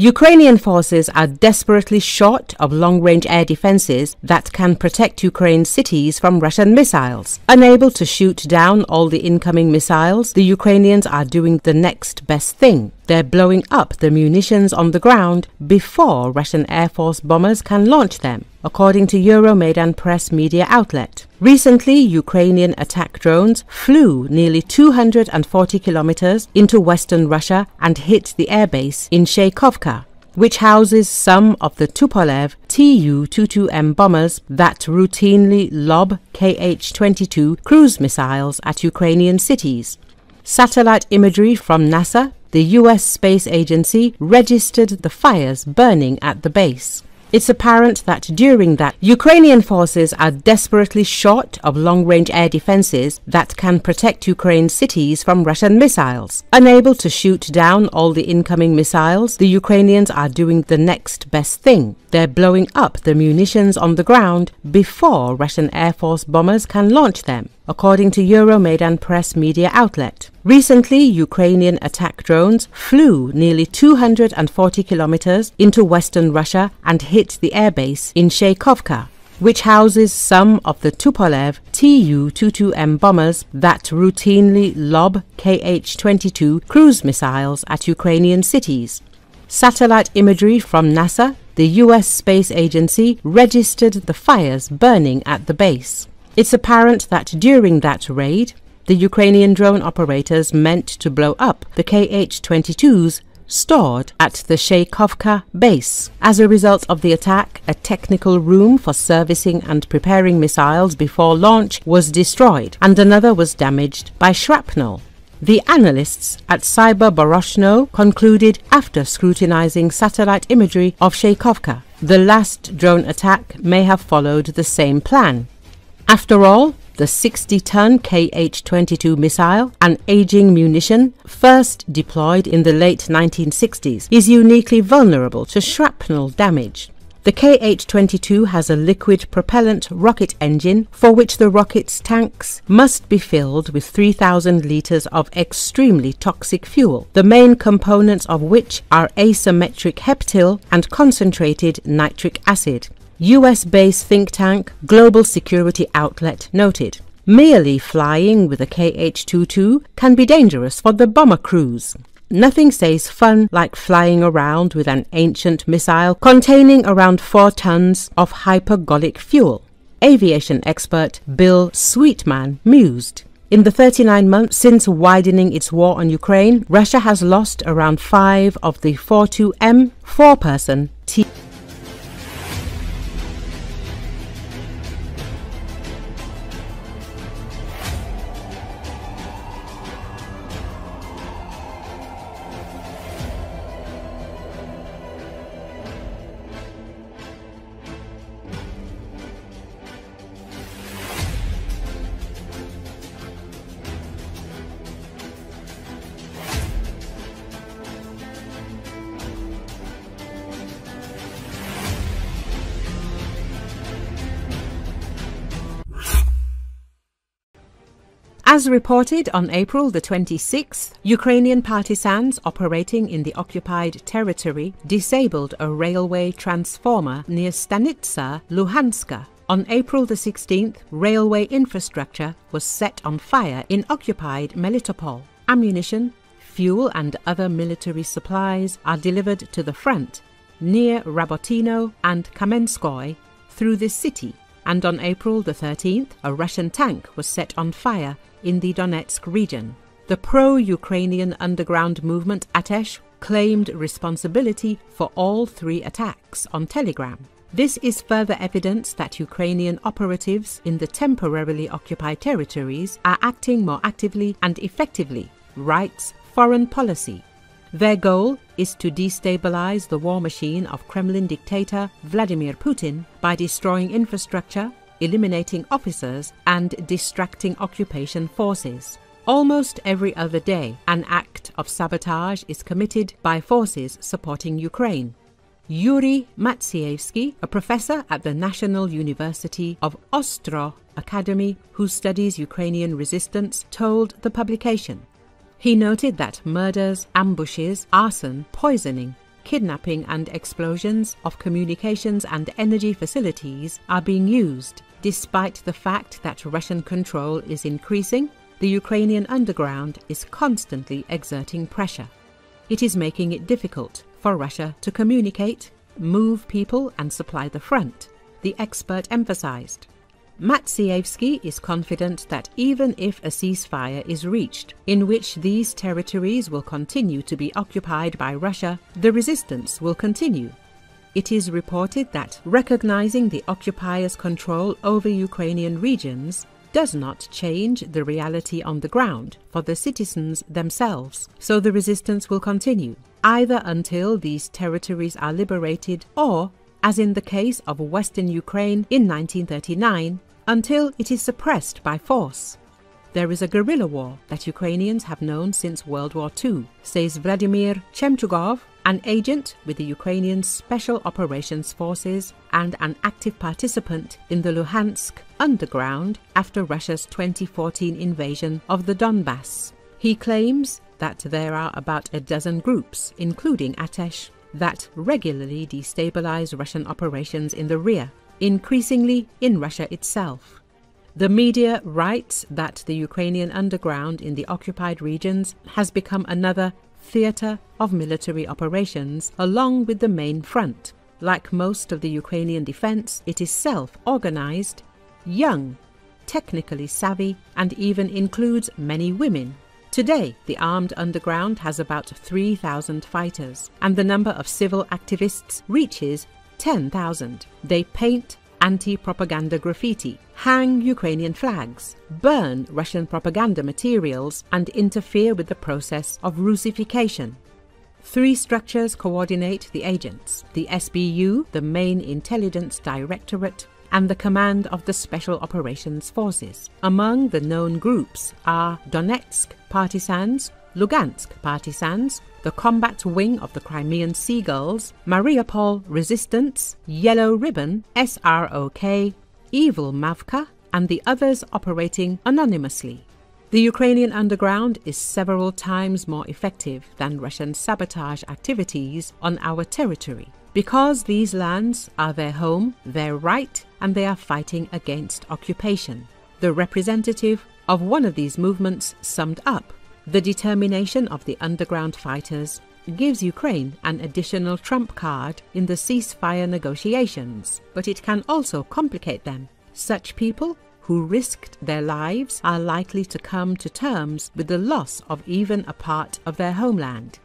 Ukrainian forces are desperately short of long-range air defenses that can protect Ukraine's cities from Russian missiles. Unable to shoot down all the incoming missiles, the Ukrainians are doing the next best thing. They're blowing up the munitions on the ground before Russian Air Force bombers can launch them, according to Euromaidan Press media outlet. Recently, Ukrainian attack drones flew nearly 240 kilometers into western Russia and hit the airbase in Shaykovka, which houses some of the Tupolev Tu-22M bombers that routinely lob Kh-22 cruise missiles at Ukrainian cities. Satellite imagery from NASA, the US space agency, registered the fires burning at the base. It's apparent that during that, Ukrainian forces are desperately short of long-range air defenses that can protect Ukraine's cities from Russian missiles. Unable to shoot down all the incoming missiles, the Ukrainians are doing the next best thing. They're blowing up the munitions on the ground before Russian Air Force bombers can launch them, according to Euromaidan Press media outlet. Recently, Ukrainian attack drones flew nearly 240 kilometers into western Russia and hit the airbase in Shaykovka, which houses some of the Tupolev Tu-22M bombers that routinely lob Kh-22 cruise missiles at Ukrainian cities. Satellite imagery from NASA, the US space agency, registered the fires burning at the base. It's apparent that during that raid, the Ukrainian drone operators meant to blow up the Kh-22s stored at the Shaykovka base. As a result of the attack, a technical room for servicing and preparing missiles before launch was destroyed, and another was damaged by shrapnel. The analysts at CyberBoroshno concluded after scrutinizing satellite imagery of Shaykovka. The last drone attack may have followed the same plan. After all, the 60-ton Kh-22 missile, an aging munition first deployed in the late 1960s, is uniquely vulnerable to shrapnel damage. The Kh-22 has a liquid propellant rocket engine for which the rocket's tanks must be filled with 3,000 liters of extremely toxic fuel, the main components of which are asymmetric heptyl and concentrated nitric acid. US-based think tank Global Security Outlet noted, merely flying with a Kh-22 can be dangerous for the bomber crews. Nothing says fun like flying around with an ancient missile containing around 4 tons of hypergolic fuel. Aviation expert Bill Sweetman mused. In the 39 months since widening its war on Ukraine, Russia has lost around 5 of the 42M 4-person T. As reported on April the 26th, Ukrainian partisans operating in the occupied territory disabled a railway transformer near Stanitsa, Luhanska. On April the 16th, railway infrastructure was set on fire in occupied Melitopol. Ammunition, fuel and other military supplies are delivered to the front near Rabotino and Kamenskoye through this city. And on April the 13th, a Russian tank was set on fire in the Donetsk region. The pro-Ukrainian underground movement Atesh claimed responsibility for all 3 attacks on Telegram. This is further evidence that Ukrainian operatives in the temporarily occupied territories are acting more actively and effectively, writes Foreign Policy. Their goal is to destabilize the war machine of Kremlin dictator Vladimir Putin by destroying infrastructure, eliminating officers and distracting occupation forces. Almost every other day, an act of sabotage is committed by forces supporting Ukraine. Yuri Matsievsky, a professor at the National University of Ostro Academy who studies Ukrainian resistance, told the publication. He noted that murders, ambushes, arson, poisoning, kidnapping and explosions of communications and energy facilities are being used. Despite the fact that Russian control is increasing, the Ukrainian underground is constantly exerting pressure. It is making it difficult for Russia to communicate, move people and supply the front, the expert emphasized. Matsievsky is confident that even if a ceasefire is reached, in which these territories will continue to be occupied by Russia, the resistance will continue. It is reported that recognizing the occupiers' control over Ukrainian regions does not change the reality on the ground for the citizens themselves, so the resistance will continue, either until these territories are liberated or, as in the case of Western Ukraine in 1939, until it is suppressed by force. There is a guerrilla war that Ukrainians have known since World War II, says Vladimir Chemchugov, an agent with the Ukrainian Special Operations Forces and an active participant in the Luhansk underground after Russia's 2014 invasion of the Donbass. He claims that there are about a dozen groups, including Atesh, that regularly destabilize Russian operations in the rear, increasingly in Russia itself. The media writes that the Ukrainian underground in the occupied regions has become another theatre of military operations along with the main front. Like most of the Ukrainian defense, it is self-organized, young, technically savvy, and even includes many women. Today, the armed underground has about 3,000 fighters, and the number of civil activists reaches 10,000. They paint anti-propaganda graffiti, hang Ukrainian flags, burn Russian propaganda materials, and interfere with the process of Russification. 3 structures coordinate the agents: the SBU, the main intelligence directorate, and the command of the Special Operations Forces. Among the known groups are Donetsk partisans, Lugansk partisans, the combat wing of the Crimean Seagulls, Mariupol Resistance, Yellow Ribbon, SROK, Evil Mavka, and the others operating anonymously. The Ukrainian underground is several times more effective than Russian sabotage activities on our territory, because these lands are their home, their right, and they are fighting against occupation. The representative of one of these movements summed up: the determination of the underground fighters gives Ukraine an additional trump card in the ceasefire negotiations, but it can also complicate them. Such people who risked their lives are likely to come to terms with the loss of even a part of their homeland.